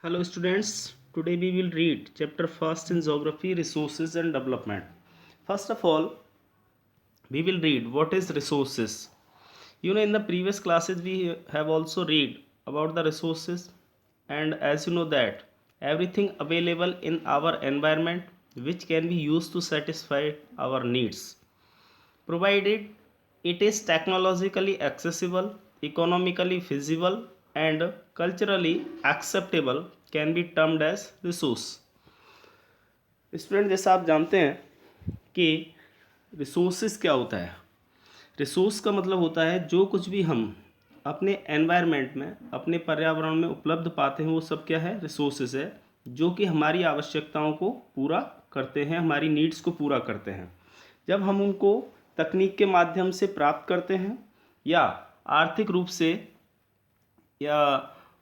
Hello students, today we will read chapter first in geography, resources and development. First of all, we will read what is resources. In the previous classes we have also read about the resources, and as you know that everything available in our environment which can be used to satisfy our needs, provided it is technologically accessible, economically feasible, and culturally acceptable, can be termed as resource. Student, जैसा आप जानते हैं कि resources क्या होता है। Resource का मतलब होता है जो कुछ भी हम अपने एनवायरनमेंट में, अपने पर्यावरण में उपलब्ध पाते हैं, वो सब क्या है, रिसोर्सेज है, जो कि हमारी आवश्यकताओं को पूरा करते हैं, हमारी नीड्स को पूरा करते हैं। जब हम उनको तकनीक के माध्यम से प्राप्त करते हैं या आर्थिक रूप से या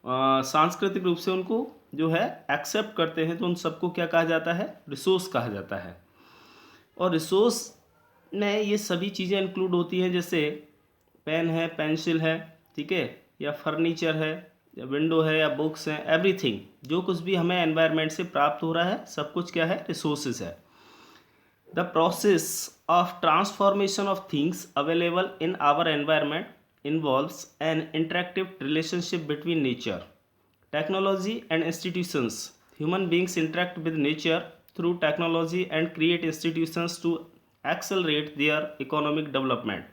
सांस्कृतिक रूप से उनको जो है एक्सेप्ट करते हैं, तो उन सबको क्या कहा जाता है, रिसोर्स कहा जाता है। और रिसोर्स में ये सभी चीज़ें इंक्लूड होती हैं, जैसे पेन है, पेंसिल है, ठीक है, या फर्नीचर है, या विंडो है, या बुक्स हैं, एवरीथिंग जो कुछ भी हमें एनवायरनमेंट से प्राप्त हो रहा है, सब कुछ क्या है, रिसोर्सेज है। The process of transformation of things available in our environment involves an interactive relationship between nature, technology and institutions. Human beings interact with nature through technology and create institutions to accelerate their economic development.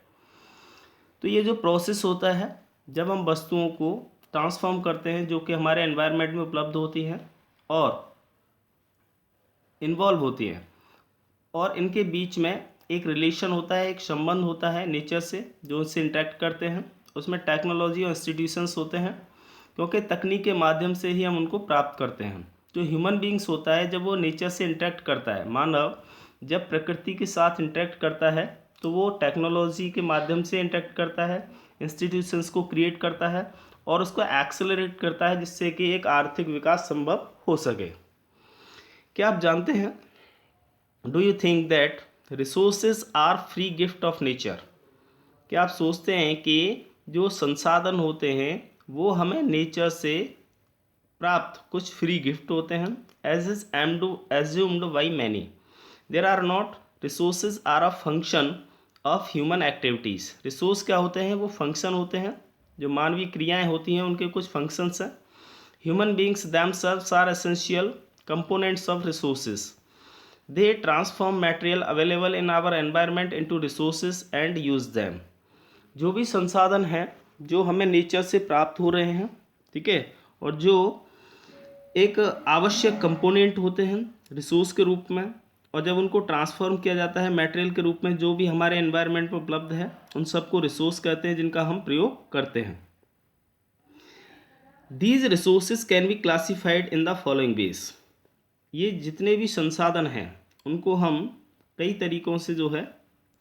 तो ये जो process होता है, जब हम वस्तुओं को transform करते हैं जो कि हमारे एनवायरनमेंट में उपलब्ध होती हैं और इन्वॉल्व होती हैं, और इनके बीच में एक रिलेशन होता है, एक संबंध होता है नेचर से, जो उससे इंटरेक्ट करते हैं, उसमें टेक्नोलॉजी और इंस्टीट्यूशंस होते हैं, क्योंकि तकनीक के माध्यम से ही हम उनको प्राप्त करते हैं। जो ह्यूमन बींग्स होता है, जब वो नेचर से इंटरेक्ट करता है, मानव जब प्रकृति के साथ इंटरेक्ट करता है, तो वो टेक्नोलॉजी के माध्यम से इंटरेक्ट करता है, इंस्टीट्यूशंस को क्रिएट करता है और उसको एक्सेलरेट करता है, जिससे कि एक आर्थिक विकास संभव हो सके। क्या आप जानते हैं, do you think that resources are free gift of nature? क्या आप सोचते हैं कि जो संसाधन होते हैं वो हमें नेचर से प्राप्त कुछ फ्री गिफ्ट होते हैं? As is assumed by many, there are not. Resources are a function of human activities. Resource क्या होते हैं, वो फंक्शन होते हैं, जो मानवीय क्रियाएं होती हैं उनके कुछ फंक्शंस हैं। Human beings themselves are essential components of resources. They transform material available in our environment into resources and use them. जो भी संसाधन हैं जो हमें नेचर से प्राप्त हो रहे हैं, ठीक है, और जो एक आवश्यक कंपोनेंट होते हैं रिसोर्स के रूप में, और जब उनको ट्रांसफॉर्म किया जाता है मटेरियल के रूप में, जो भी हमारे एनवायरनमेंट में उपलब्ध है, उन सबको रिसोर्स कहते हैं, जिनका हम प्रयोग करते हैं। These resources can be classified in the following ways. ये जितने भी संसाधन हैं उनको हम कई तरीक़ों से जो है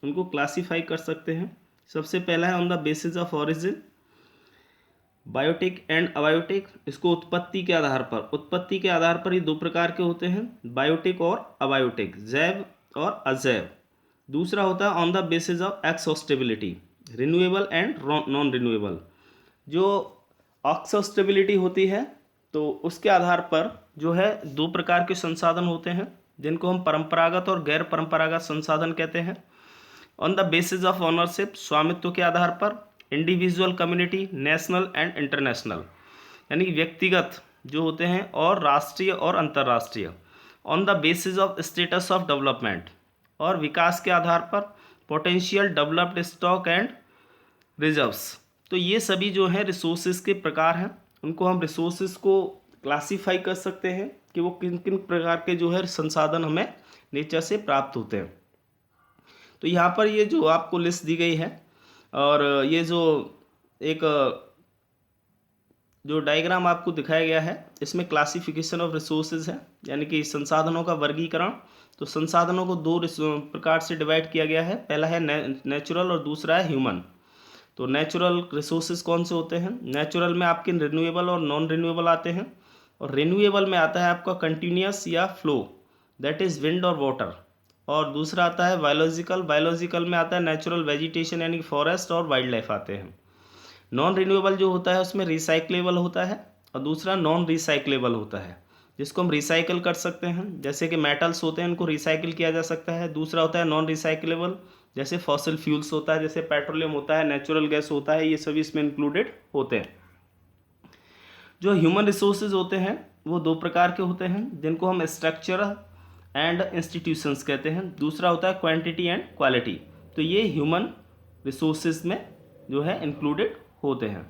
उनको क्लासीफाई कर सकते हैं। सबसे पहला है on the basis of origin, biotic and abiotic. इसको उत्पत्ति के आधार पर, उत्पत्ति के आधार पर ये दो प्रकार के होते हैं, बायोटिक और अबायोटिक, जैव और अजैव। दूसरा होता है on the basis of exhaustibility, renewable and non renewable. जो एक्सहॉस्टेबिलिटी होती है तो उसके आधार पर जो है दो प्रकार के संसाधन होते हैं, जिनको हम परंपरागत और गैर परंपरागत संसाधन कहते हैं। On the basis of ownership, स्वामित्व के आधार पर, individual, community, national and international, यानी व्यक्तिगत जो होते हैं और राष्ट्रीय और अंतर्राष्ट्रीय। On the basis of status of development, और विकास के आधार पर, potential, developed stock and reserves. तो ये सभी जो हैं रिसोर्सेज के प्रकार हैं, उनको हम रिसोर्सेज को क्लासीफाई कर सकते हैं कि वो किन किन प्रकार के जो है संसाधन हमें नेचर से प्राप्त होते हैं। तो यहाँ पर ये जो आपको लिस्ट दी गई है, और ये जो एक जो डायग्राम आपको दिखाया गया है, इसमें क्लासिफिकेशन ऑफ रिसोर्सेज है, यानी कि संसाधनों का वर्गीकरण। तो संसाधनों को दो प्रकार से डिवाइड किया गया है, पहला है नेचुरल और दूसरा है ह्यूमन। तो नेचुरल रिसोर्सेज कौन से होते हैं? नेचुरल में आपके रिन्यूएबल और नॉन रिन्यूएबल आते हैं, और रिन्यूएबल में आता है आपका कंटिन्यूस या फ्लो, दैट इज़ विंड और वाटर। और दूसरा आता है बायोलॉजिकल, बायोलॉजिकल में आता है नेचुरल वेजिटेशन, यानी फॉरेस्ट और वाइल्ड लाइफ आते हैं। नॉन रिन्यूएबल जो होता है उसमें रिसाइक्लेबल होता है, और दूसरा नॉन रिसाइक्लेबल होता है, जिसको हम रिसाइकल कर सकते हैं, जैसे कि मेटल्स होते हैं इनको रिसाइकिल किया जा सकता है। दूसरा होता है नॉन रिसाइक्लेबल, जैसे फॉसिल फ्यूल्स होता है, जैसे पेट्रोलियम होता है, नेचुरल गैस होता है, ये सभी इसमें इंक्लूडेड होते हैं। जो ह्यूमन रिसोर्सेज होते हैं वो दो प्रकार के होते हैं, जिनको हम स्ट्रक्चर एंड इंस्टीट्यूशंस कहते हैं। दूसरा होता है क्वांटिटी एंड क्वालिटी। तो ये ह्यूमन रिसोर्सेज में जो है इंक्लूडेड होते हैं।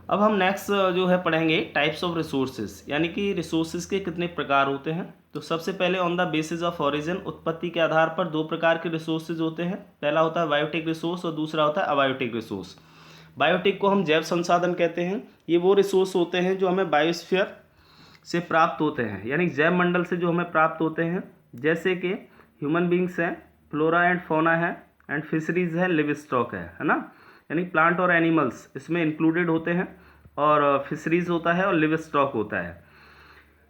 अब हम नेक्स्ट जो है पढ़ेंगे टाइप्स ऑफ रिसोर्सेज, यानी कि रिसोर्सेज के कितने प्रकार होते हैं। तो सबसे पहले on the basis of origin, उत्पत्ति के आधार पर दो प्रकार के रिसोर्सेज होते हैं। पहला होता है बायोटिक रिसोर्स और दूसरा होता है अबायोटिक रिसोर्स। बायोटिक को हम जैव संसाधन कहते हैं। ये वो रिसोर्स होते हैं जो हमें बायोस्फीयर से प्राप्त होते हैं, यानी जैव मंडल से जो हमें प्राप्त होते हैं, जैसे कि ह्यूमन बींग्स हैं, फ्लोरा एंड फौना है, एंड फिशरीज है, लिव स्टॉक है ना, यानी प्लांट और एनिमल्स इसमें इंक्लूडेड होते हैं, और फिशरीज होता है और लिव स्टॉक होता है।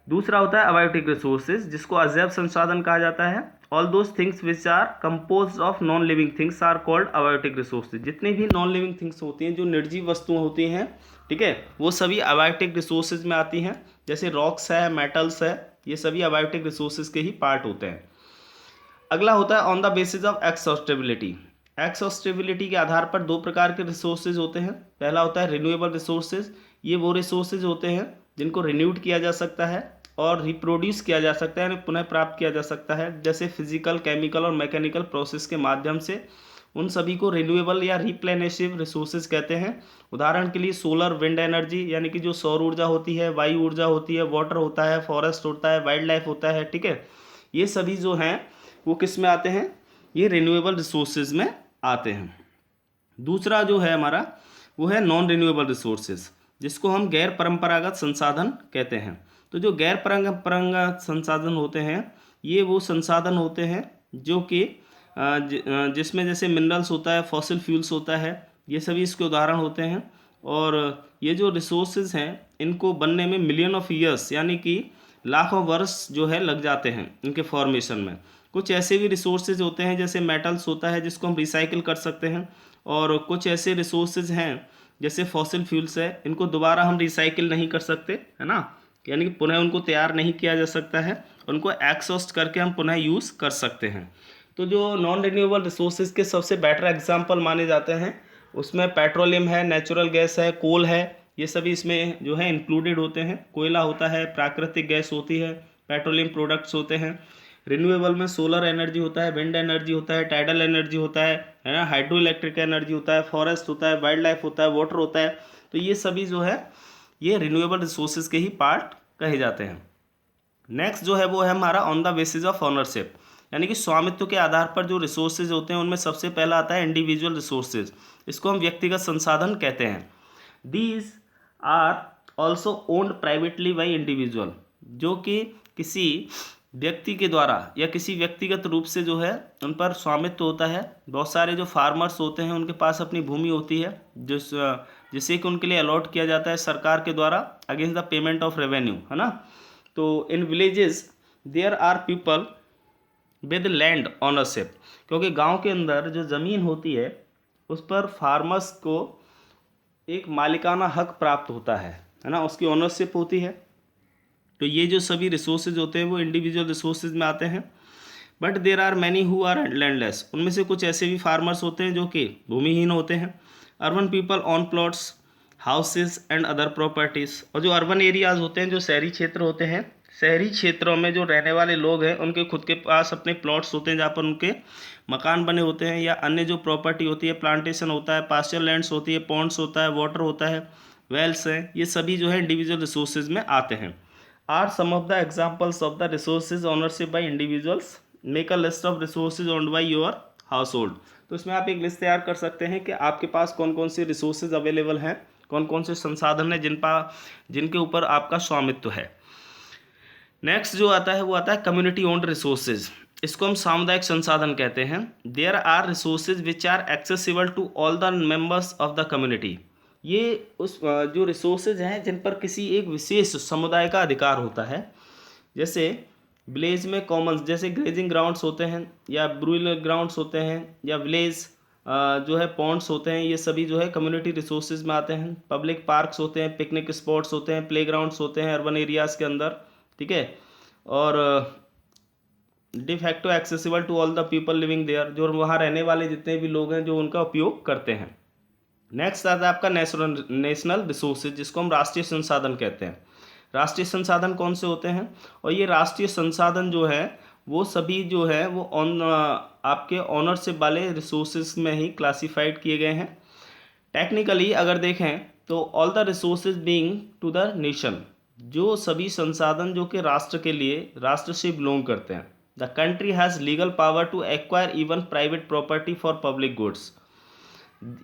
दूसरा होता है अबायोटिक रिसोर्सेज, जिसको अजैव संसाधन कहा जाता है। All those things which are composed of non living things are called abiotic resources. जितनी भी नॉन लिविंग थिंग्स होती हैं, जो निर्जीव वस्तुएं होती हैं, ठीक है, वो सभी अबायोटिक रिसोर्सेज में आती हैं। जैसे रॉक्स है, मेटल्स है, ये सभी अबायोटिक रिसोर्सेज के ही पार्ट होते हैं। अगला होता है ऑन द बेसिस ऑफ एक्सहॉस्टेबिलिटी। एक्सहॉस्टेबिलिटी के आधार पर दो प्रकार के रिसोर्सेज होते हैं। पहला होता है रिन्यूएबल रिसोर्सेज। ये वो रिसोर्सेज होते हैं जिनको रिन्यूड किया जा सकता है और रिप्रोड्यूस किया जा सकता है, यानी पुनः प्राप्त किया जा सकता है, जैसे फिजिकल, केमिकल और मैकेनिकल प्रोसेस के माध्यम से। उन सभी को रिन्यूएबल या रिप्लेनिशिव रिसोर्सेज कहते हैं। उदाहरण के लिए सोलर, विंड एनर्जी, यानी कि जो सौर ऊर्जा होती है, वायु ऊर्जा होती है, वाटर होता है, फॉरेस्ट होता है, वाइल्ड लाइफ होता है, ठीक है, ये सभी जो हैं वो किस में आते हैं, ये रिन्यूएबल रिसोर्सेज में आते हैं। दूसरा जो है हमारा वो है नॉन रिन्यूएबल रिसोर्सेज, जिसको हम गैर परंपरागत संसाधन कहते हैं। तो जो गैर परंपरागत संसाधन होते हैं, ये वो संसाधन होते हैं जो कि जिसमें जैसे मिनरल्स होता है, फॉसिल फ्यूल्स होता है, ये सभी इसके उदाहरण होते हैं। और ये जो रिसोर्सेज हैं इनको बनने में मिलियन ऑफ ईयर्स, यानी कि लाखों वर्ष जो है लग जाते हैं इनके फॉर्मेशन में। कुछ ऐसे भी रिसोर्सेज होते हैं जैसे मेटल्स होता है, जिसको हम रिसाइकिल कर सकते हैं, और कुछ ऐसे रिसोर्सेज हैं जैसे फॉसिल फ्यूल्स है, इनको दोबारा हम रिसाइकिल नहीं कर सकते, है ना, यानी कि पुनः उनको तैयार नहीं किया जा सकता है, उनको एक्सॉस्ट करके हम पुनः यूज़ कर सकते हैं। तो जो नॉन रिन्यूएबल रिसोर्सेज के सबसे बेटर एग्जांपल माने जाते हैं, उसमें पेट्रोलियम है, नेचुरल गैस है, कोल है, ये सभी इसमें जो है इंक्लूडेड होते हैं। कोयला होता है, प्राकृतिक गैस होती है, पेट्रोलियम प्रोडक्ट्स होते हैं। रिन्यूएबल में सोलर एनर्जी होता है, विंड एनर्जी होता है, टाइडल एनर्जी होता है ना, हाइड्रो इलेक्ट्रिक एनर्जी होता है, फॉरेस्ट होता है, वाइल्ड लाइफ होता है, वाटर होता है। तो ये सभी जो है ये रिन्यूएबल रिसोर्सेज के ही पार्ट कहे जाते हैं। नेक्स्ट जो है वो है हमारा on the basis of ownership, यानी कि स्वामित्व के आधार पर जो रिसोर्सेज होते हैं उनमें सबसे पहला आता है इंडिविजुअल रिसोर्सेज। इसको हम व्यक्तिगत संसाधन कहते हैं। These are also owned privately by individual, जो कि किसी व्यक्ति के द्वारा या किसी व्यक्तिगत रूप से जो है उन पर स्वामित्व होता है। बहुत सारे जो फार्मर्स होते हैं उनके पास अपनी भूमि होती है, जिसे कि उनके लिए अलॉट किया जाता है सरकार के द्वारा against the payment of revenue, है ना। तो in villages there are people with land ownership, क्योंकि गांव के अंदर जो ज़मीन होती है उस पर फार्मर्स को एक मालिकाना हक प्राप्त होता है ना, उसकी ऑनरशिप होती है। तो ये जो सभी रिसोर्सेज होते हैं वो इंडिविजुअल रिसोर्सेज में आते हैं। But there are many who are landless, उनमें से कुछ ऐसे भी फार्मर्स होते हैं जो कि भूमिहीन होते हैं। Urban people on plots, houses and other properties, और जो अर्बन एरियाज होते हैं, जो शहरी क्षेत्र होते हैं, शहरी क्षेत्रों में जो रहने वाले लोग हैं उनके खुद के पास अपने प्लॉट्स होते हैं जहाँ पर उनके मकान बने होते हैं, या अन्य जो प्रॉपर्टी होती है, प्लांटेशन होता है, पास्चर लैंड्स होती है, पॉन्ड्स होता है, वाटर होता है, वेल्स हैं, ये सभी जो है इंडिविजुअल रिसोर्सेज में आते हैं। Are some of the examples of the resources ownership by individuals. Make a list of resources owned by your household. तो इसमें आप एक लिस्ट तैयार कर सकते हैं कि आपके पास कौन कौन सी रिसोर्सेज अवेलेबल हैं, कौन कौन से संसाधन हैं जिनके ऊपर आपका स्वामित्व है। नेक्स्ट जो आता है वो आता है कम्युनिटी ओन्ड रिसोर्सेज। इसको हम सामुदायिक संसाधन कहते हैं। There are resources which are accessible to all the members of the community. ये उस जो रिसोर्सेज हैं जिन पर किसी एक विशेष समुदाय का अधिकार होता है। जैसे विलेज में कॉमन्स, जैसे ग्रेजिंग ग्राउंड्स होते हैं, या ब्रूइलर ग्राउंड्स होते हैं, या विलेज जो है पॉन्ड्स होते हैं, ये सभी जो है कम्युनिटी रिसोर्सेज में आते हैं। पब्लिक पार्क्स होते हैं, पिकनिक स्पॉट्स होते हैं, प्लेग्राउंड्स होते हैं अर्बन एरियाज़ के अंदर, ठीक है। और de facto accessible to all the people living there, जो वहाँ रहने वाले जितने भी लोग हैं जो उनका उपयोग करते हैं। नेक्स्ट आता है आपका नेशनल रिसोर्सेज, जिसको हम राष्ट्रीय संसाधन कहते हैं। राष्ट्रीय संसाधन कौन से होते हैं, और ये राष्ट्रीय संसाधन जो है वो सभी जो है वो आपके ऑनरशिप वाले रिसोर्सेज में ही क्लासिफाइड किए गए हैं। टेक्निकली अगर देखें तो all the resources being to the nation, जो सभी संसाधन जो कि राष्ट्र के लिए, राष्ट्र से बिलोंग करते हैं। The country has legal power to acquire even private property for public goods.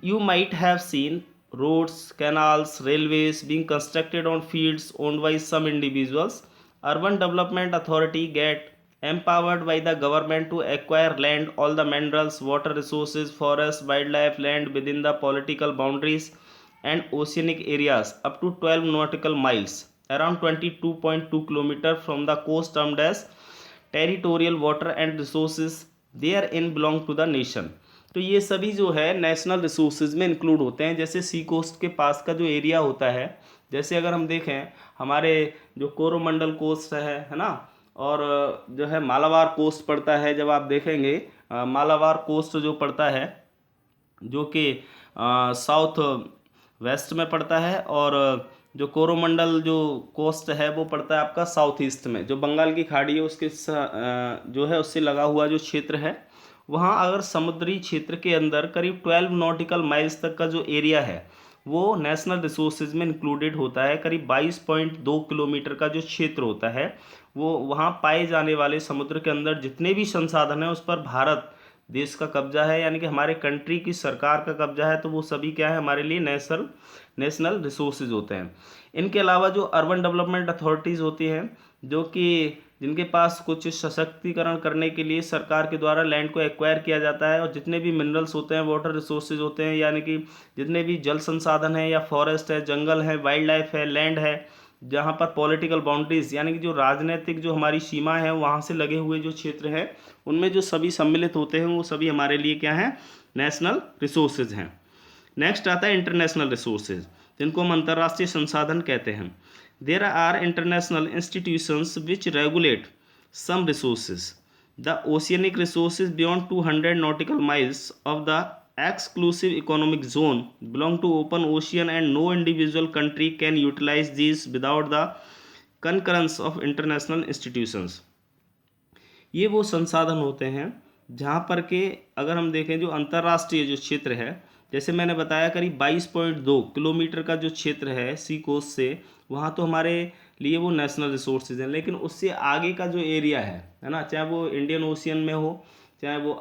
You might have seen roads, canals, railways being constructed on fields owned by some individuals. Urban Development Authority get empowered by the government to acquire land, all the minerals, water resources, forest, wildlife, land within the political boundaries and oceanic areas up to 12 nautical miles, around 22.2 km from the coast, termed as territorial water and resources therein belong to the nation. तो ये सभी जो है national resources में include होते हैं। जैसे सी coast के पास का जो एरिया होता है, जैसे अगर हम देखें हमारे जो कोरोमंडल कोस्ट है ना, और जो है मालाबार कोस्ट पड़ता है, जब आप देखेंगे मालाबार कोस्ट जो पड़ता है जो कि साउथ वेस्ट में पड़ता है, और जो कोरोमंडल जो कोस्ट है वो पड़ता है आपका साउथ ईस्ट में, जो बंगाल की खाड़ी है उसके जो है उससे लगा हुआ जो क्षेत्र है, वहाँ अगर समुद्री क्षेत्र के अंदर करीब 12 नॉटिकल माइल्स तक का जो एरिया है वो नेशनल रिसोर्सेज में इंक्लूडेड होता है। करीब 22.2 किलोमीटर का जो क्षेत्र होता है वो वहाँ पाए जाने वाले समुद्र के अंदर जितने भी संसाधन हैं उस पर भारत देश का कब्जा है, यानी कि हमारे कंट्री की सरकार का कब्जा है। तो वो सभी क्या है, हमारे लिए नेशनल रिसोर्सेज होते हैं। इनके अलावा जो अर्बन डेवलपमेंट अथॉरिटीज़ होती हैं, जो कि जिनके पास कुछ सशक्तिकरण करने के लिए सरकार के द्वारा लैंड को एक्वायर किया जाता है, और जितने भी मिनरल्स होते हैं, वाटर रिसोर्सेज होते हैं, यानी कि जितने भी जल संसाधन है या फॉरेस्ट है, जंगल है, वाइल्ड लाइफ है, लैंड है, जहाँ पर पॉलिटिकल बाउंड्रीज यानी कि जो राजनीतिक जो हमारी सीमा है वहाँ से लगे हुए जो क्षेत्र हैं उनमें जो सभी सम्मिलित होते हैं वो सभी हमारे लिए क्या हैं, नेशनल रिसोर्सेज हैं। नेक्स्ट आता है इंटरनेशनल रिसोर्सेज, जिनको हम अंतर्राष्ट्रीय संसाधन कहते हैं। There are international institutions which regulate some resources. The oceanic resources beyond 200 nautical miles of the exclusive economic zone belong to open ocean, and no individual country can utilize these without the concurrence of international institutions. ये वो संसाधन होते हैं जहाँ पर के अगर हम देखें जो अंतर्राष्ट्रीय जो क्षेत्र है, जैसे मैंने बताया करीब 22.2 किलोमीटर का जो क्षेत्र है सी कोस्ट से, वहाँ तो हमारे लिए वो नेशनल रिसोर्सेज हैं। लेकिन उससे आगे का जो एरिया है ना, चाहे वो इंडियन ओशियन में हो, चाहे वो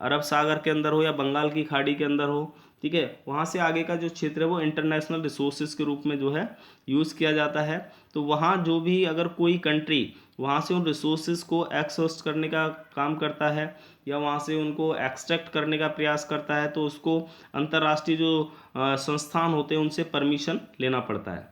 अरब सागर के अंदर हो या बंगाल की खाड़ी के अंदर हो, ठीक है, वहाँ से आगे का जो क्षेत्र है वो इंटरनेशनल रिसोर्सेज के रूप में जो है यूज़ किया जाता है। तो वहाँ जो भी अगर कोई कंट्री वहाँ से उन रिसोर्सेज को एक्सहॉस्ट करने का काम करता है या वहाँ से उनको एक्सट्रैक्ट करने का प्रयास करता है, तो उसको अंतर्राष्ट्रीय जो संस्थान होते हैं उनसे परमिशन लेना पड़ता है।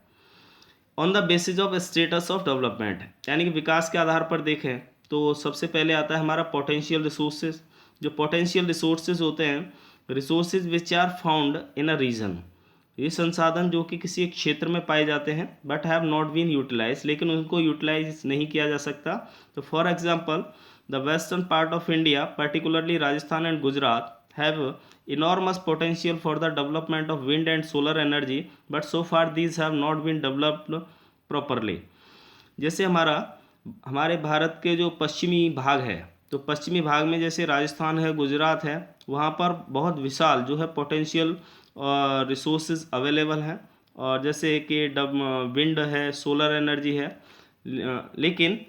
On the basis of status of development, यानी कि विकास के आधार पर देखें तो सबसे पहले आता है हमारा पोटेंशियल रिसोर्सेज। जो पोटेंशियल रिसोर्सेज होते हैं, resources which are found in a region, ये संसाधन जो कि किसी एक क्षेत्र में पाए जाते हैं but have not been utilize, लेकिन उनको यूटिलाइज नहीं किया जा सकता। तो for example the western part of India, particularly Rajasthan and Gujarat, have enormous potential for the development of wind and solar energy, but so far these have not been developed properly. जैसे हमारे भारत के जो पश्चिमी भाग है, तो पश्चिमी भाग में जैसे राजस्थान है, गुजरात है, वहाँ पर बहुत विशाल जो है पोटेंशियल रिसोर्सेज अवेलेबल हैं, और जैसे कि विंड है, सोलर एनर्जी है, लेकिन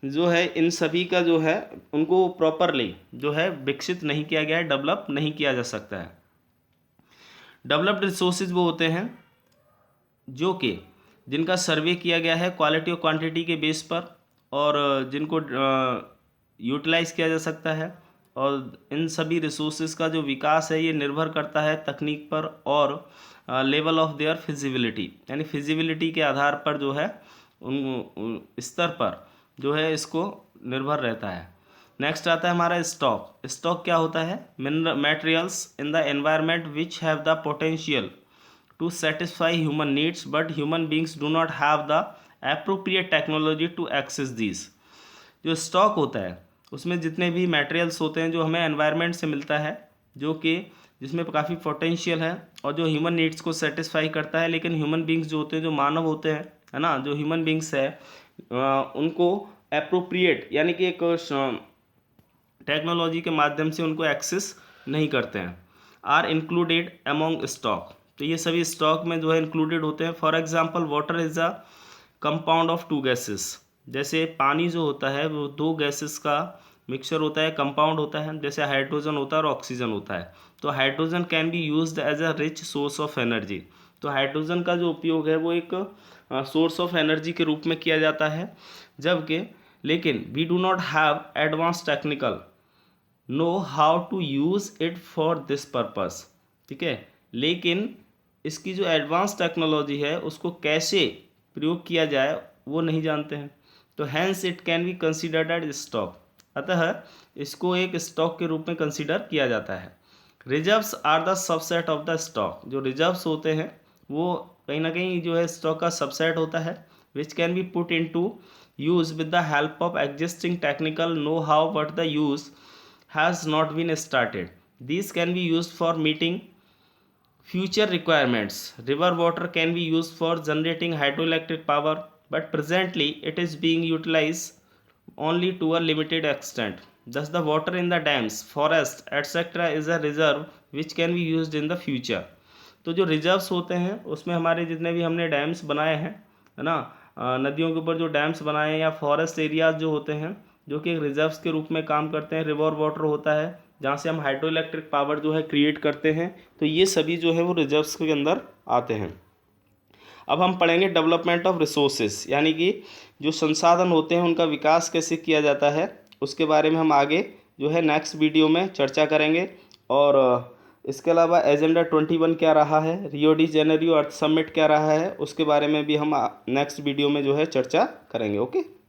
जो है इन सभी का जो है उनको प्रॉपरली जो है विकसित नहीं किया गया है, डेवलप नहीं किया जा सकता है। डेवलप्ड रिसोर्सेज वो होते हैं जो कि जिनका सर्वे किया गया है क्वालिटी और क्वांटिटी के बेस पर, और जिनको यूटिलाइज किया जा सकता है। और इन सभी रिसोर्सेज का जो विकास है ये निर्भर करता है तकनीक पर और लेवल ऑफ देयर फिजिबिलिटी, यानी फिजिबिलिटी के आधार पर जो है उन स्तर पर जो है इसको निर्भर रहता है। नेक्स्ट आता है हमारा स्टॉक। स्टॉक क्या होता है? Materials in the environment which have the potential to satisfy human needs but human beings do not have the appropriate technology to access these. जो स्टॉक होता है उसमें जितने भी मटेरियल्स होते हैं जो हमें एनवायरनमेंट से मिलता है, जो कि जिसमें काफ़ी पोटेंशियल है और जो ह्यूमन नीड्स को सेटिस्फाई करता है, लेकिन ह्यूमन बींग्स जो होते हैं, जो मानव होते हैं, है ना, जो ह्यूमन बींग्स है उनको एप्रोप्रिएट यानी कि एक टेक्नोलॉजी के माध्यम से उनको एक्सेस नहीं करते हैं। आर इंक्लूडेड अमोंग स्टॉक, तो ये सभी स्टॉक में जो है इंक्लूडेड होते हैं। For example water is a compound of two gases, जैसे पानी जो होता है वो दो गैसेस का मिक्सचर होता है, कंपाउंड होता है, जैसे हाइड्रोजन होता है और ऑक्सीजन होता है। तो hydrogen can be used as a rich source of energy, तो हाइड्रोजन का जो उपयोग है वो एक सोर्स ऑफ एनर्जी के रूप में किया जाता है। जबकि लेकिन we do not have advance technical know how to use it for this purpose, ठीक है, लेकिन इसकी जो एडवांस टेक्नोलॉजी है उसको कैसे प्रयोग किया जाए वो नहीं जानते हैं। तो hence it can be considered as stock, अतः इसको एक स्टॉक के रूप में कंसिडर किया जाता है। Reserves are the subset of the stock, जो रिजर्व्स होते हैं वो कहीं ना कहीं जो है स्टॉक का सबसेट होता है, which can be put into use with the help of existing technical know how but the use has not been started. These can be used for meeting future requirements. River water can be used for generating hydroelectric power, but presently it is being utilized only to a limited extent. Thus, the water in the dams, forests, etc. is a reserve which can be used in the future. तो जो reserves होते हैं उसमें हमारे जितने भी हमने dams बनाए हैं, है ना, नदियों के ऊपर जो डैम्स बनाए हैं या फॉरेस्ट एरियाज जो होते हैं जो कि एक रिजर्व्स के रूप में काम करते हैं, रिवर वाटर होता है जहाँ से हम हाइड्रो इलेक्ट्रिक पावर जो है क्रिएट करते हैं, तो ये सभी जो है वो रिजर्व्स के अंदर आते हैं। अब हम पढ़ेंगे डेवलपमेंट ऑफ रिसोर्सेज, यानी कि जो संसाधन होते हैं उनका विकास कैसे किया जाता है, उसके बारे में हम आगे जो है नेक्स्ट वीडियो में चर्चा करेंगे। और इसके अलावा एजेंडा 21 क्या रहा है, रियो डी जेनेरियो अर्थ समिट क्या रहा है, उसके बारे में भी हम नेक्स्ट वीडियो में जो है चर्चा करेंगे। ओके।